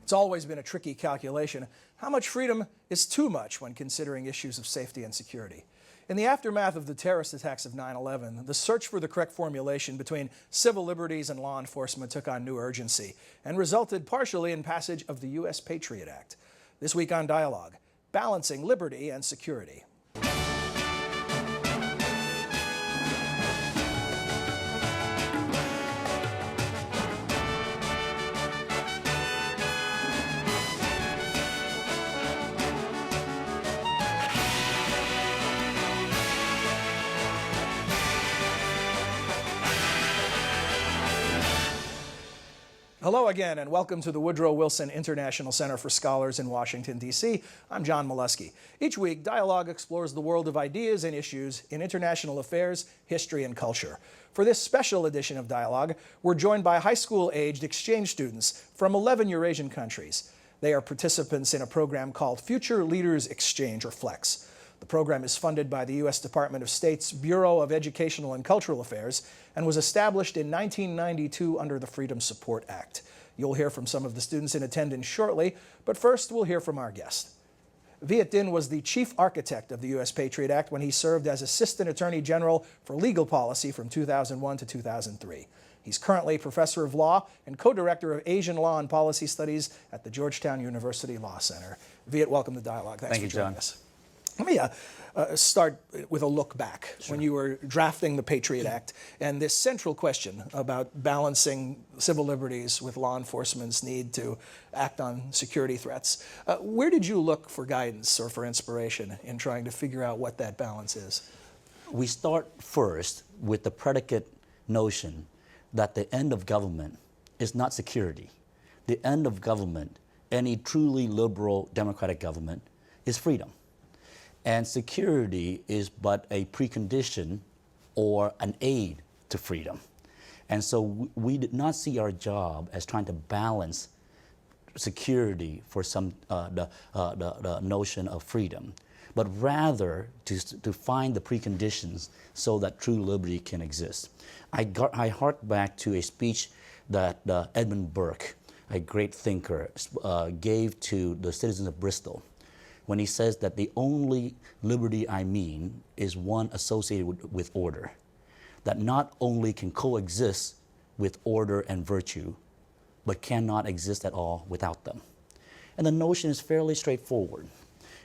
It's always been a tricky calculation. How much freedom is too much when considering issues of safety and security? In the aftermath of the terrorist attacks of 9/11, the search for the correct formulation between civil liberties and law enforcement took on new urgency and resulted partially in passage of the U.S. Patriot Act. This week on Dialogue, balancing liberty and security. Hello again, and welcome to the Woodrow Wilson International Center for Scholars in Washington, D.C. I'm John Molesky. Each week, Dialogue explores the world of ideas and issues in international affairs, history, and culture. For this special edition of Dialogue, we're joined by high school-aged exchange students from 11 Eurasian countries. They are participants in a program called Future Leaders Exchange, or FLEX. The program is funded by the U.S. Department of State's Bureau of Educational and Cultural Affairs and was established in 1992 under the Freedom Support Act. You'll hear from some of the students in attendance shortly, but first we'll hear from our guest. Viet Dinh was the chief architect of the U.S. Patriot Act when he served as Assistant Attorney General for Legal Policy from 2001 to 2003. He's currently Professor of Law and Co-Director of Asian Law and Policy Studies at the Georgetown University Law Center. Viet, welcome to Dialogue. Thanks for joining us. Let me start with a look back. Sure. When you were drafting the Patriot Act and this central question about balancing civil liberties with law enforcement's need to act on security threats. Where did you look for guidance or for inspiration in trying to figure out what that balance is? We start first with the predicate notion that the end of government is not security. The end of government, any truly liberal democratic government, is freedom. And security is but a precondition or an aid to freedom. And so we did not see our job as trying to balance security for the notion of freedom, but rather to find the preconditions so that true liberty can exist. I hark back to a speech that Edmund Burke, a great thinker, gave to the citizens of Bristol, when he says that the only liberty I mean is one associated with order, that not only can coexist with order and virtue, but cannot exist at all without them. And the notion is fairly straightforward,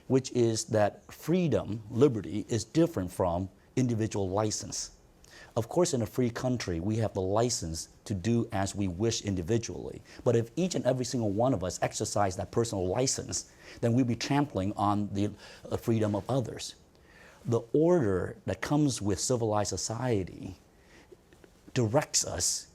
which is that freedom, liberty, is different from individual license. Of course, in a free country, we have the license to do as we wish individually. But if each and every single one of us exercise that personal license, then we'd be trampling on the freedom of others. The order that comes with civilized society directs us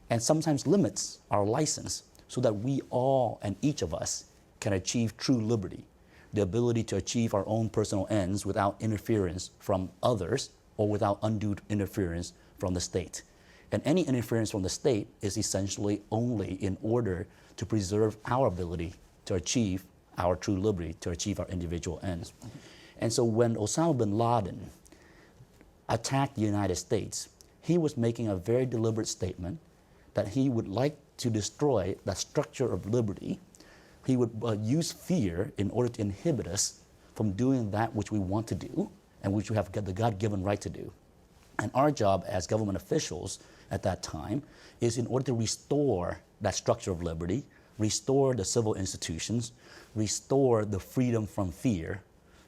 and sometimes limits our license so that we all and each of us can achieve true liberty, the ability to achieve our own personal ends without interference from others or without undue interference from the state. And any interference from the state is essentially only in order to preserve our ability to achieve our true liberty, to achieve our individual ends. And so when Osama bin Laden attacked the United States, he was making a very deliberate statement that he would like to destroy the structure of liberty. He would use fear in order to inhibit us from doing that which we want to do and which we have the God-given right to do. And our job as government officials at that time is in order to restore that structure of liberty, restore the civil institutions, restore the freedom from fear,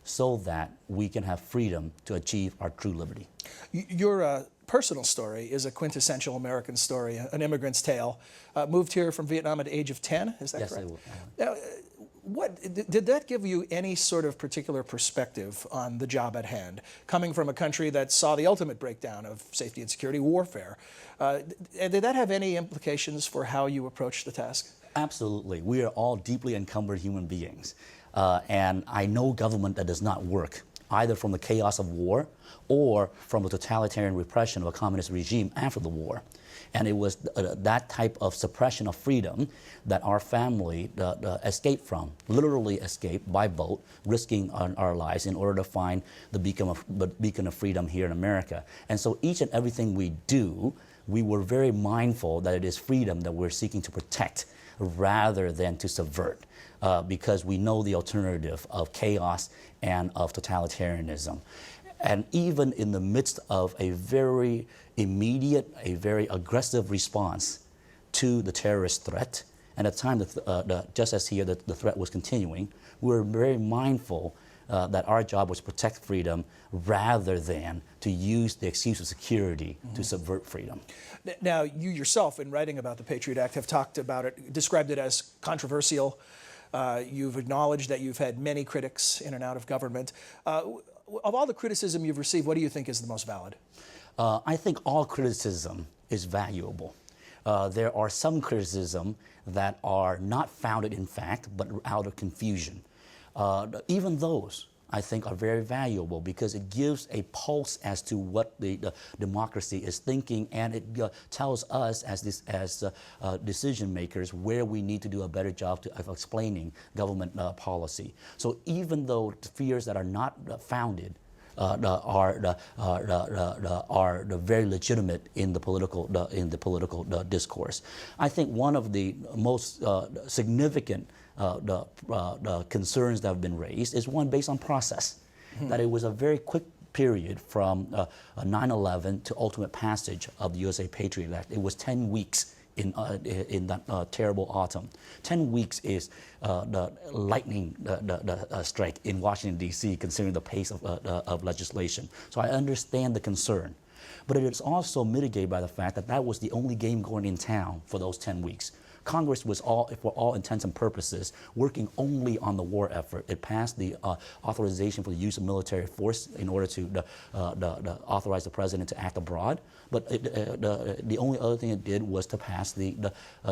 so that we can have freedom to achieve our true liberty. Your personal story is a quintessential American story, an immigrant's tale. Moved here from Vietnam at the age of 10, is that correct? Yes, I would. Did that give you any sort of particular perspective on the job at hand? Coming from a country that saw the ultimate breakdown of safety and security warfare, did that have any implications for how you approached the task? Absolutely. We are all deeply encumbered human beings. And I know government that does not work, either from the chaos of war or from the totalitarian repression of a communist regime after the war. And it was that type of suppression of freedom that our family escaped from, literally escaped by boat, risking our lives in order to find the beacon of freedom here in America. And so each and everything we do, we were very mindful that it is freedom that we're seeking to protect rather than to subvert, because we know the alternative of chaos and of totalitarianism. And even in the midst of a very immediate, a very aggressive response to the terrorist threat, and at the time, just as here, the threat was continuing, we were very mindful that our job was to protect freedom rather than to use the excuse of security to subvert freedom. Now, you yourself, in writing about the Patriot Act, have talked about it, described it as controversial. You've acknowledged that you've had many critics in and out of government. Of all the criticism you've received, what do you think is the most valid? I think all criticism is valuable. There are some criticism that are not founded in fact, but out of confusion. Even those, I think, are very valuable because it gives a pulse as to what the democracy is thinking, and it tells us as decision makers where we need to do a better job of explaining government policy. So even though the fears that are not founded are very legitimate in the political discourse, I think one of the most significant the concerns that have been raised is one based on process, that it was a very quick period from 9/11 to ultimate passage of the USA Patriot Act. It was 10 weeks in that terrible autumn. 10 weeks is the lightning strike in Washington, D.C., considering the pace of legislation. So I understand the concern. But it is also mitigated by the fact that that was the only game going in town for those 10 weeks. Congress was, for all intents and purposes, working only on the war effort. It passed the authorization for the use of military force in order to authorize the president to act abroad. But the only other thing it did was to pass the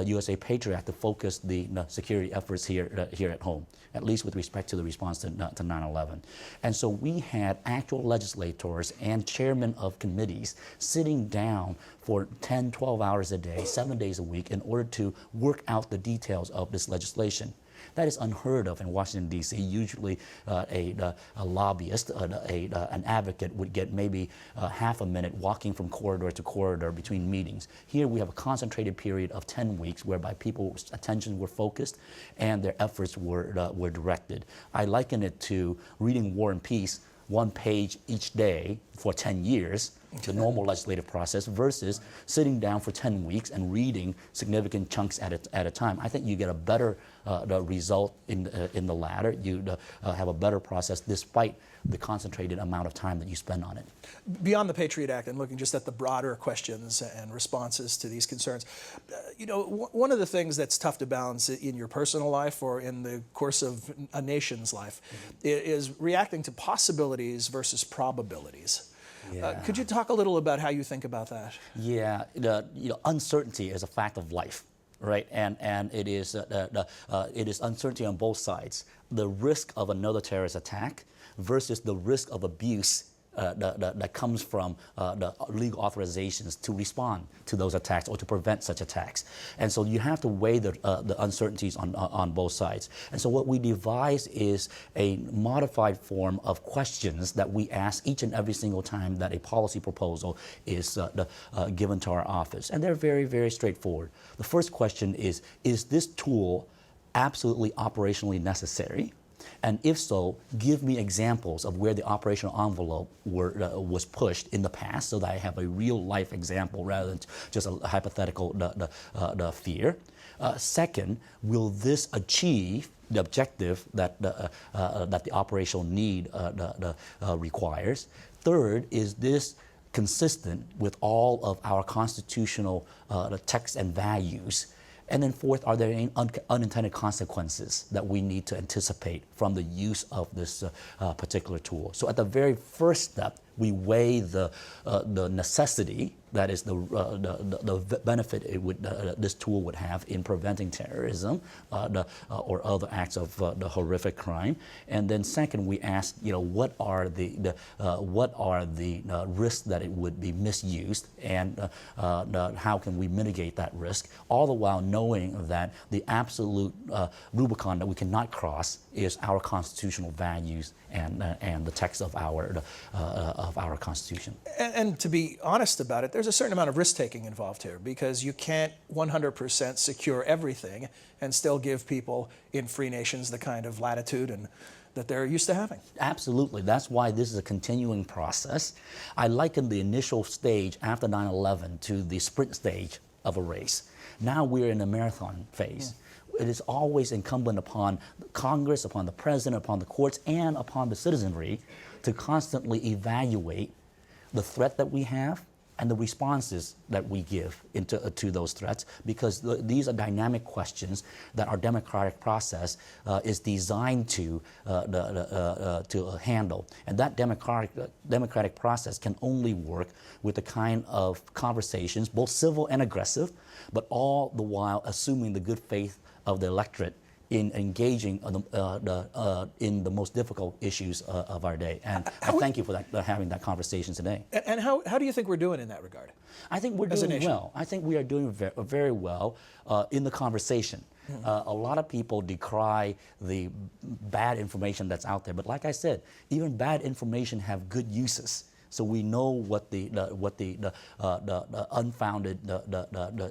USA Patriot Act to focus the security efforts here at home, at least with respect to the response to 9/11. And so we had actual legislators and chairmen of committees sitting down for 10, 12 hours a day, 7 days a week, in order to work out the details of this legislation. That is unheard of in Washington, D.C. Usually a lobbyist, an advocate would get maybe half a minute walking from corridor to corridor between meetings. Here we have a concentrated period of 10 weeks whereby people's attention were focused and their efforts were directed. I liken it to reading War and Peace, one page each day for 10 years, the normal legislative process, versus sitting down for 10 weeks and reading significant chunks at a time. I think you get a better result in the latter. You have a better process despite the concentrated amount of time that you spend on it. Beyond the Patriot Act and looking just at the broader questions and responses to these concerns, one of the things that's tough to balance in your personal life or in the course of a nation's life is reacting to possibilities versus probabilities. Yeah. Could you talk a little about how you think about that? Yeah, uncertainty is a fact of life, right? And it is uncertainty on both sides. The risk of another terrorist attack versus the risk of abuse that comes from the legal authorizations to respond to those attacks or to prevent such attacks. And so you have to weigh the uncertainties on both sides. And so what we devise is a modified form of questions that we ask each and every single time that a policy proposal is given to our office. And they're very, very straightforward. The first question is this tool absolutely operationally necessary? And if so, give me examples of where the operational envelope was pushed in the past so that I have a real life example rather than just a hypothetical fear. Second, will this achieve the objective that the operational need requires? Third, is this consistent with all of our constitutional texts and values? And then fourth, are there any unintended consequences that we need to anticipate from the use of this particular tool? So at the very first step, we weigh the necessity, that is the benefit this tool would have in preventing terrorism or other acts of the horrific crime. And then second, we ask, what are the risks that it would be misused, and how can we mitigate that risk, all the while knowing that the absolute Rubicon that we cannot cross is our constitutional values and the text of our Constitution. And to be honest about it, there's a certain amount of risk-taking involved here because you can't 100% secure everything and still give people in free nations the kind of latitude and that they're used to having. Absolutely. That's why this is a continuing process. I liken the initial stage after 9/11 to the sprint stage of a race. Now we're in the marathon phase. It is always incumbent upon Congress, upon the president, upon the courts, and upon the citizenry to constantly evaluate the threat that we have and the responses that we give to those threats, because these are dynamic questions that our democratic process is designed to handle. And that democratic process can only work with the kind of conversations, both civil and aggressive, but all the while assuming the good faith of the electorate in engaging in the most difficult issues of our day. And I thank you for having that conversation today. And how do you think we're doing in that regard? I think we're doing well. I think we are doing very well in the conversation. A lot of people decry the bad information that's out there, but like I said, even bad information have good uses. So we know what the unfounded,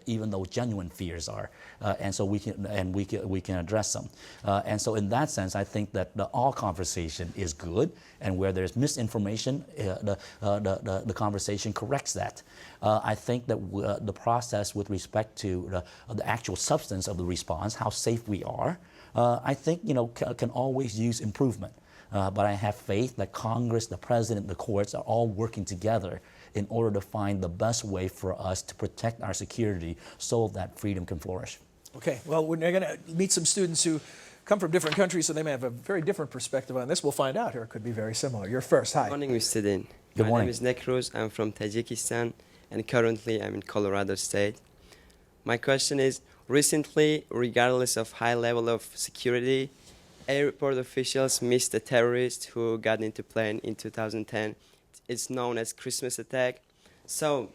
even those genuine fears are, and so we can address them. And so in that sense, I think that all conversation is good, and where there's misinformation, the conversation corrects that. I think that the process with respect to the actual substance of the response, how safe we are, I think can always use improvement. But I have faith that Congress, the President, the courts are all working together in order to find the best way for us to protect our security so that freedom can flourish. Okay, well, we're going to meet some students who come from different countries, so they may have a very different perspective on this. We'll find out, or it could be very similar. You're first. Hi. Good morning, Mr. Dean. Good My morning. name is Nekruz. I'm from Tajikistan, and currently I'm in Colorado State. My question is, recently, regardless of high level of security, airport officials missed a terrorist who got into plane in 2010. It's known as Christmas attack. So,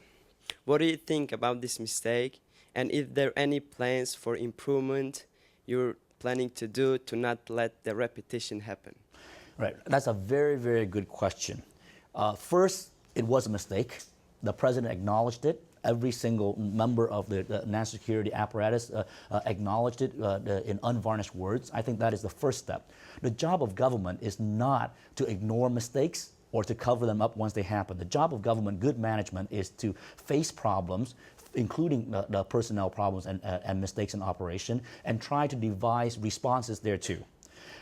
what do you think about this mistake? And if there are any plans for improvement you're planning to do to not let the repetition happen? Right. That's a very, very good question. First, it was a mistake. The president acknowledged it. Every single member of the national security apparatus acknowledged it in unvarnished words. I think that is the first step. The job of government is not to ignore mistakes or to cover them up once they happen. The job of government, good management, is to face problems, including the personnel problems and mistakes in operation, and try to devise responses thereto.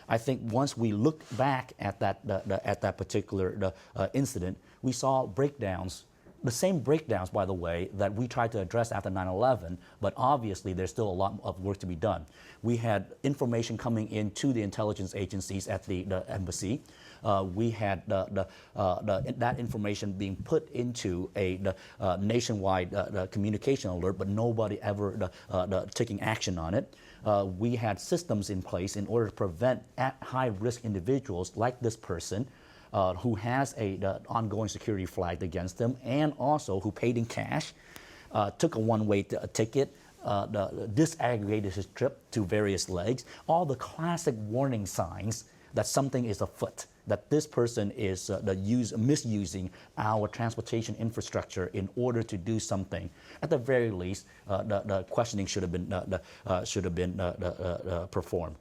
I think once we look back at that particular incident, we saw breakdowns. The same breakdowns, by the way, that we tried to address after 9/11, but obviously there's still a lot of work to be done. We had information coming into the intelligence agencies at the embassy. We had that information being put into a nationwide communication alert, but nobody ever taking action on it. We had systems in place in order to prevent at high-risk individuals like this person who has an ongoing security flagged against them, and also who paid in cash, took a one-way ticket, disaggregated his trip to various legs, all the classic warning signs that something is afoot, that this person is misusing our transportation infrastructure in order to do something. At the very least, the questioning should have been performed.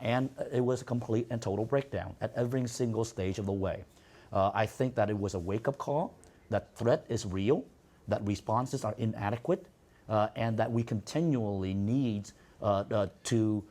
And it was a complete and total breakdown at every single stage of the way. I think that it was a wake-up call, that threat is real, that responses are inadequate, and that we continually need to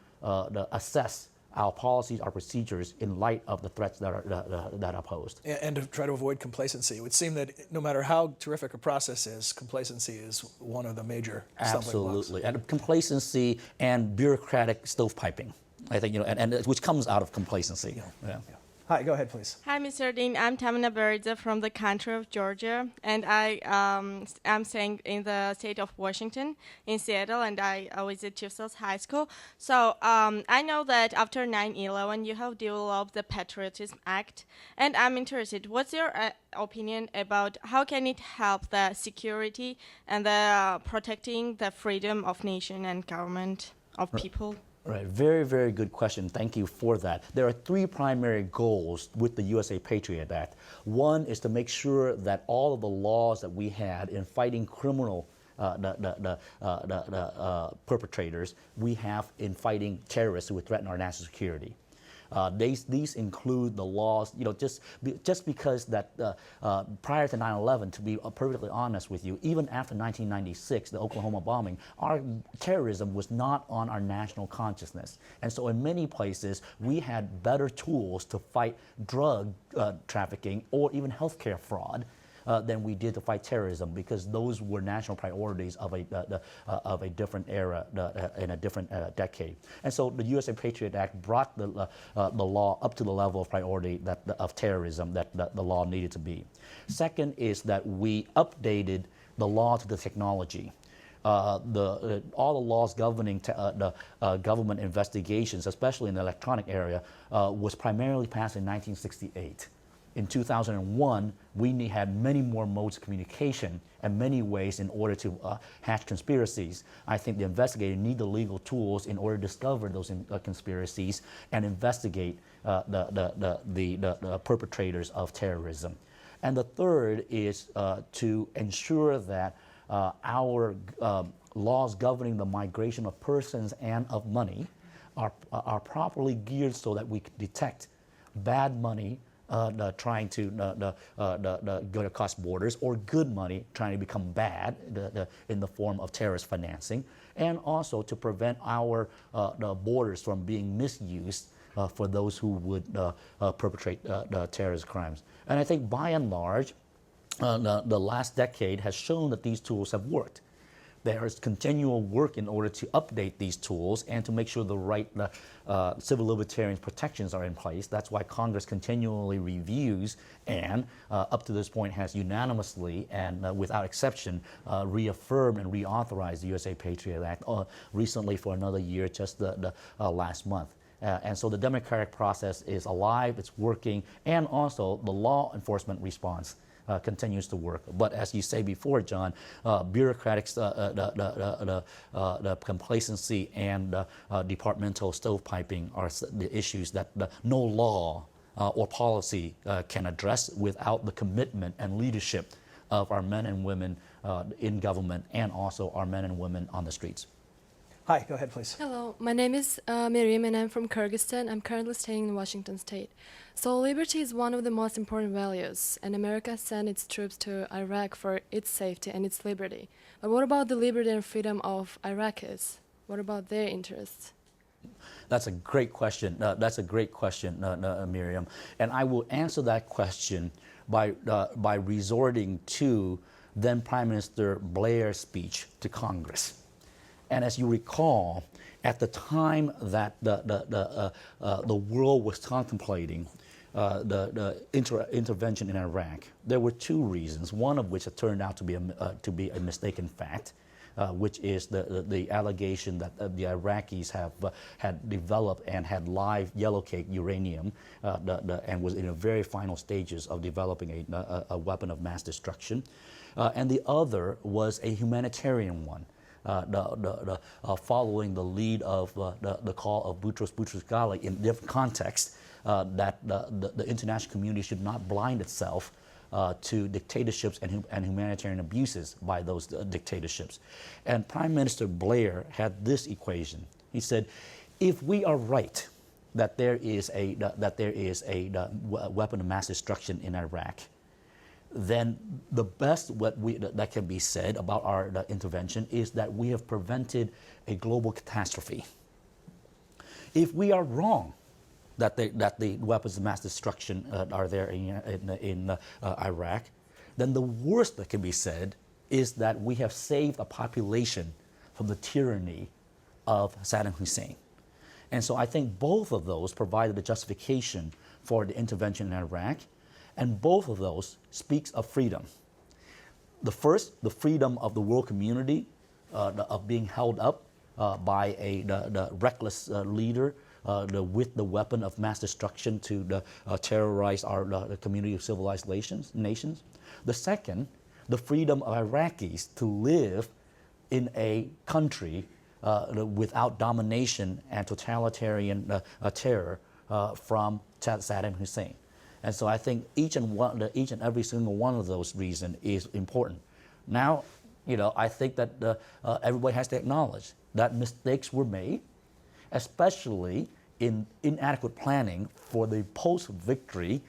assess our policies, our procedures in light of the threats that are posed. And to try to avoid complacency. It would seem that no matter how terrific a process is, complacency is one of the major stumbling blocks. Absolutely, and complacency and bureaucratic stovepiping. I think, and which comes out of complacency. Yeah. Hi, go ahead, please. Hi, Mr. Dean. I'm Tamina Berza from the country of Georgia, and I'm staying in the state of Washington, in Seattle, and I was at Chief Sealth High School. So I know that after 9/11, you have developed the Patriot Act, and I'm interested. What's your opinion about how can it help the security and the protecting the freedom of nation and government of people? Right, very, very good question. Thank you for that. There are three primary goals with the USA Patriot Act. One is to make sure that all of the laws that we had in fighting criminal perpetrators, we have in fighting terrorists who would threaten our national security. These include the laws, just because that prior to 9/11, to be perfectly honest with you, even after 1996, the Oklahoma bombing, our terrorism was not on our national consciousness. And so in many places, we had better tools to fight drug trafficking or even healthcare fraud than we did to fight terrorism, because those were national priorities of a different era in a different decade. And so the USA Patriot Act brought the law up to the level of priority of terrorism that the law needed to be. Second is that we updated the law to the technology. All the laws governing government investigations, especially in the electronic area, was primarily passed in 1968. In 2001, we had many more modes of communication and many ways in order to hatch conspiracies. I think the investigators need the legal tools in order to discover those conspiracies and investigate the perpetrators of terrorism. And the third is to ensure that our laws governing the migration of persons and of money are properly geared so that we can detect bad money trying to go across borders, or good money trying to become bad in the form of terrorist financing, and also to prevent our borders from being misused for those who would perpetrate terrorist crimes. And I think by and large, the last decade has shown that these tools have worked. There is continual work in order to update these tools and to make sure the right civil libertarian protections are in place. That's why Congress continually reviews and up to this point has unanimously and without exception reaffirmed and reauthorized the USA Patriot Act recently for another year, just the last month. And so the democratic process is alive, it's working, and also the law enforcement response continues to work. But as you say before, John, bureaucratic the complacency and departmental stovepiping are the issues that no law or policy can address without the commitment and leadership of our men and women in government, and also our men and women on the streets. Hi, go ahead, please. Hello, my name is Miriam and I'm from Kyrgyzstan. I'm currently staying in Washington State. So liberty is one of the most important values, and America sent its troops to Iraq for its safety and its liberty. But what about the liberty and freedom of Iraqis? What about their interests? That's a great question. Miriam. And I will answer that question by resorting to then Prime Minister Blair's speech to Congress. And as you recall, at the time that the world was contemplating the intervention in Iraq, there were two reasons. One of which turned out to be a mistaken fact, which is the allegation that the Iraqis had developed and had live yellow cake uranium, and was in the very final stages of developing a weapon of mass destruction, and the other was a humanitarian one. Following the lead of the call of Boutros Boutros-Ghali in different contexts, that the international community should not blind itself to dictatorships and humanitarian abuses by those dictatorships. And Prime Minister Blair had this equation. He said, if we are right that there is a weapon of mass destruction in Iraq, then the best that can be said about our intervention is that we have prevented a global catastrophe. If we are wrong that the weapons of mass destruction are there in Iraq, then the worst that can be said is that we have saved a population from the tyranny of Saddam Hussein. And so I think both of those provided the justification for the intervention in Iraq. And both of those speaks of freedom. The first, the freedom of the world community of being held up by the reckless leader with the weapon of mass destruction to terrorize the community of civilized nations. The second, the freedom of Iraqis to live in a country without domination and totalitarian terror from Saddam Hussein. And so I think each and every single one of those reasons is important. Now, I think that everybody has to acknowledge that mistakes were made, especially in inadequate planning for the post-victory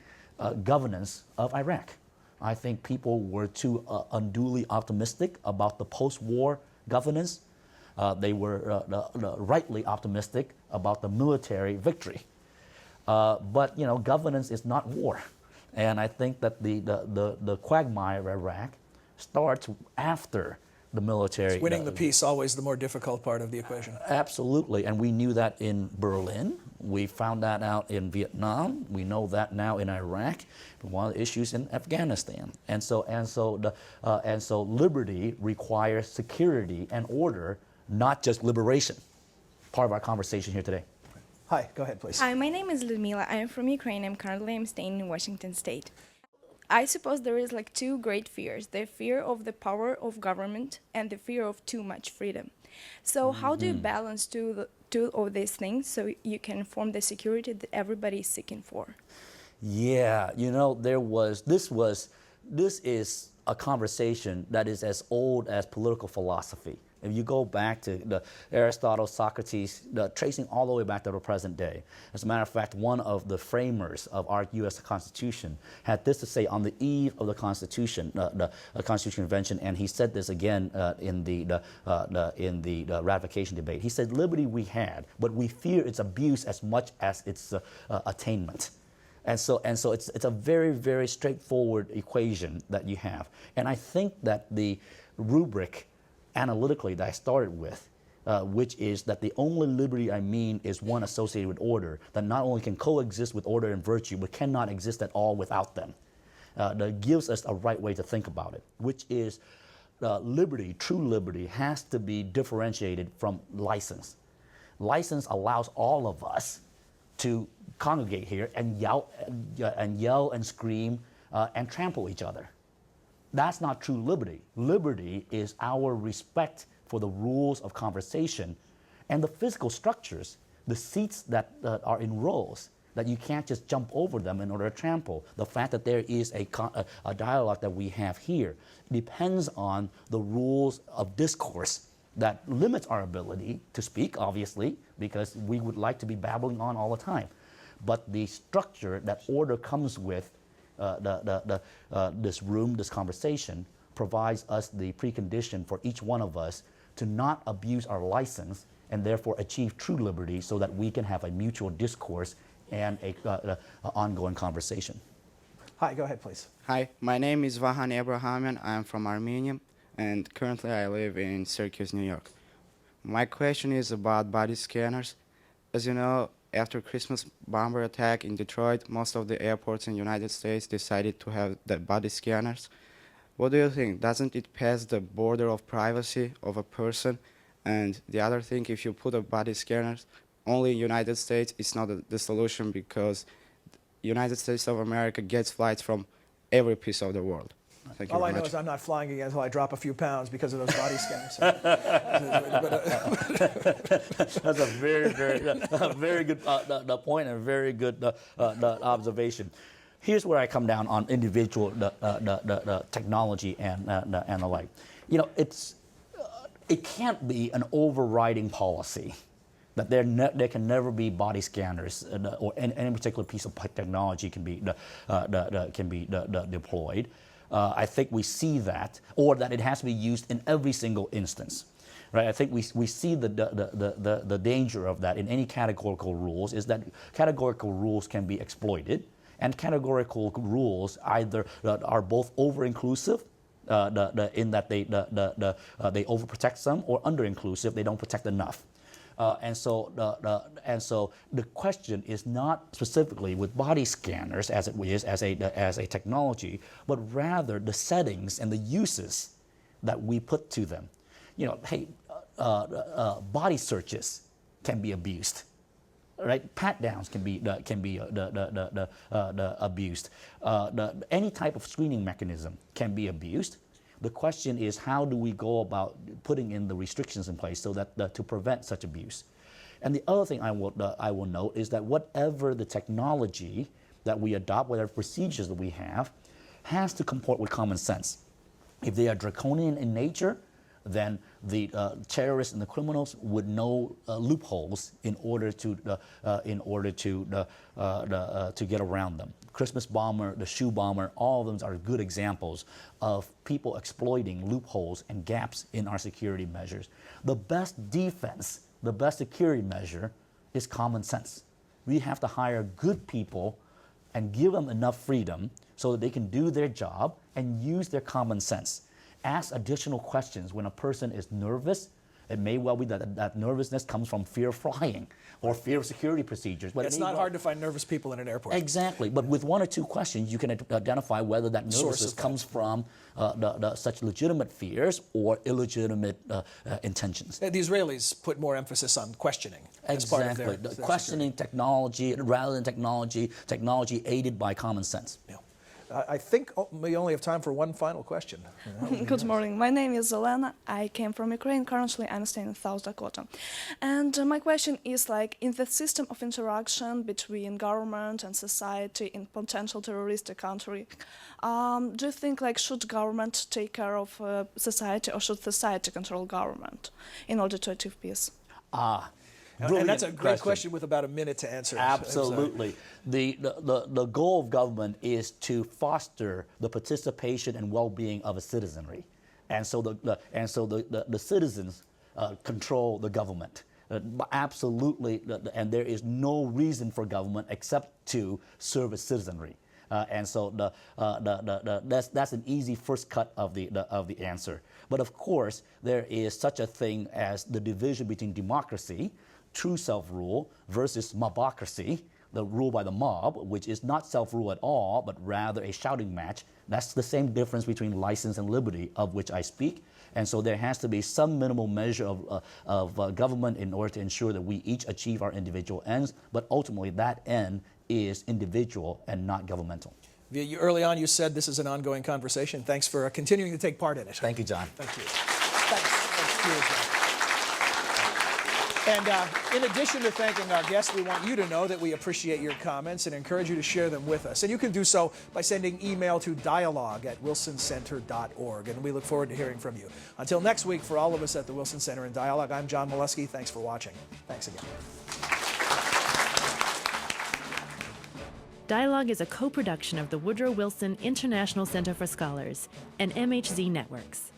governance of Iraq. I think people were too unduly optimistic about the post-war governance. They were rightly optimistic about the military victory. But governance is not war, and I think that the quagmire of Iraq starts after the military. Is winning the peace always the more difficult part of the equation? Absolutely, and we knew that in Berlin. We found that out in Vietnam. We know that now in Iraq. One of the issues in Afghanistan, and so liberty requires security and order, not just liberation. Part of our conversation here today. Hi, go ahead, please. Hi, my name is Ludmila. I'm from Ukraine. I'm staying in Washington State. I suppose there is like two great fears: the fear of the power of government and the fear of too much freedom. So how do you balance two of these things so you can form the security that everybody is seeking for? Yeah, this is a conversation that is as old as political philosophy. If you go back to Aristotle, Socrates, tracing all the way back to the present day. As a matter of fact, one of the framers of our U.S. Constitution had this to say on the eve of the Constitution, the Constitution Convention, and he said this again in the ratification debate. He said, "Liberty we had, but we fear its abuse as much as its attainment." And so it's a very, very straightforward equation that you have. And I think that the rubric analytically that I started with, which is that the only liberty I mean is one associated with order, that not only can coexist with order and virtue, but cannot exist at all without them. That gives us a right way to think about it, which is liberty, true liberty, has to be differentiated from license. License allows all of us to congregate here and yell and scream and trample each other. That's not true liberty. Liberty is our respect for the rules of conversation and the physical structures, the seats that are in rows, that you can't just jump over them in order to trample. The fact that there is a dialogue that we have here depends on the rules of discourse that limits our ability to speak, obviously, because we would like to be babbling on all the time. But the structure that order comes with this room, this conversation, provides us the precondition for each one of us to not abuse our license and therefore achieve true liberty so that we can have a mutual discourse and an ongoing conversation. Hi, go ahead, please. Hi, my name is Vahan Abrahamian. I am from Armenia, and currently I live in Syracuse, New York. My question is about body scanners. As you know, after Christmas bomber attack in Detroit, most of the airports in the United States decided to have the body scanners. What do you think? Doesn't it pass the border of privacy of a person? And the other thing, if you put a body scanners only in the United States, it's not the solution, because United States of America gets flights from every piece of the world. Thank you All I very know much. is I'm not flying again until I drop a few pounds because of those body scanners. That's a very good point and a very good observation. Here's where I come down on individual the technology and the like. It can't be an overriding policy that there can never be body scanners or any particular piece of technology can be deployed. I think we see that, or that it has to be used in every single instance, right? I think we see the danger of that in any categorical rules, is that categorical rules can be exploited, and categorical rules either are both over-inclusive, in that they overprotect some, or under-inclusive, they don't protect enough. And so the question is not specifically with body scanners as it is as a technology, but rather the settings and the uses that we put to them. Body searches can be abused, right? Pat downs can be abused. Any type of screening mechanism can be abused. The question is, how do we go about putting in the restrictions in place so that to prevent such abuse? And the other thing I will note is that whatever the technology that we adopt, whatever procedures that we have, has to comport with common sense. If they are draconian in nature, then the terrorists and the criminals would know loopholes in order to get around them. Christmas bomber, the shoe bomber, all of them are good examples of people exploiting loopholes and gaps in our security measures. The best defense, the best security measure is common sense. We have to hire good people and give them enough freedom so that they can do their job and use their common sense. Ask additional questions when a person is nervous. It may well be that nervousness comes from fear of flying or fear of security procedures. But it's not hard to find nervous people in an airport. Exactly. But with one or two questions, you can identify whether that nervousness comes from such legitimate fears or illegitimate intentions. The Israelis put more emphasis on questioning as part of their questioning technology rather than technology aided by common sense. Yeah. I think we only have time for one final question. Good morning. My name is Zelena. I came from Ukraine. Currently, I'm staying in South Dakota. And my question is, like, in the system of interaction between government and society in potential terroristic country, do you think, like, should government take care of society, or should society control government in order to achieve peace? And that's a great question with about a minute to answer. Absolutely. The goal of government is to foster the participation and well-being of a citizenry. And so the citizens control the government. Absolutely, and there is no reason for government except to serve a citizenry. And so that's an easy first cut of the answer. But of course, there is such a thing as the division between democracy, true self-rule, versus mobocracy, the rule by the mob, which is not self-rule at all, but rather a shouting match. That's the same difference between license and liberty, of which I speak. And so there has to be some minimal measure of government in order to ensure that we each achieve our individual ends, but ultimately that end is individual and not governmental. Early on, you said this is an ongoing conversation. Thanks for continuing to take part in it. Thank you, John. Thank you. Thanks. And in addition to thanking our guests, we want you to know that we appreciate your comments and encourage you to share them with us. And you can do so by sending email to dialogue@wilsoncenter.org. And we look forward to hearing from you. Until next week, for all of us at the Wilson Center in Dialogue, I'm John Molesky. Thanks for watching. Thanks again. Dialogue is a co-production of the Woodrow Wilson International Center for Scholars and MHZ Networks.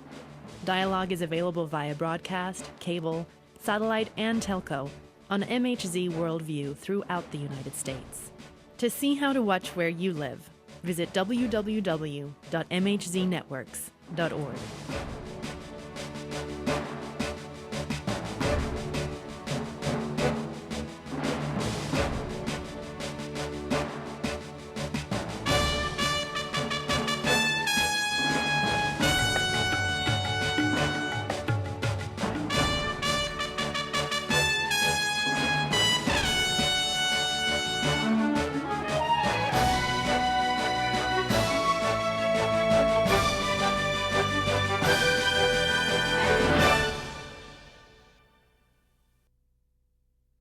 Dialogue is available via broadcast, cable, satellite, and telco on MHZ Worldview throughout the United States. To see how to watch where you live, visit www.mhznetworks.org.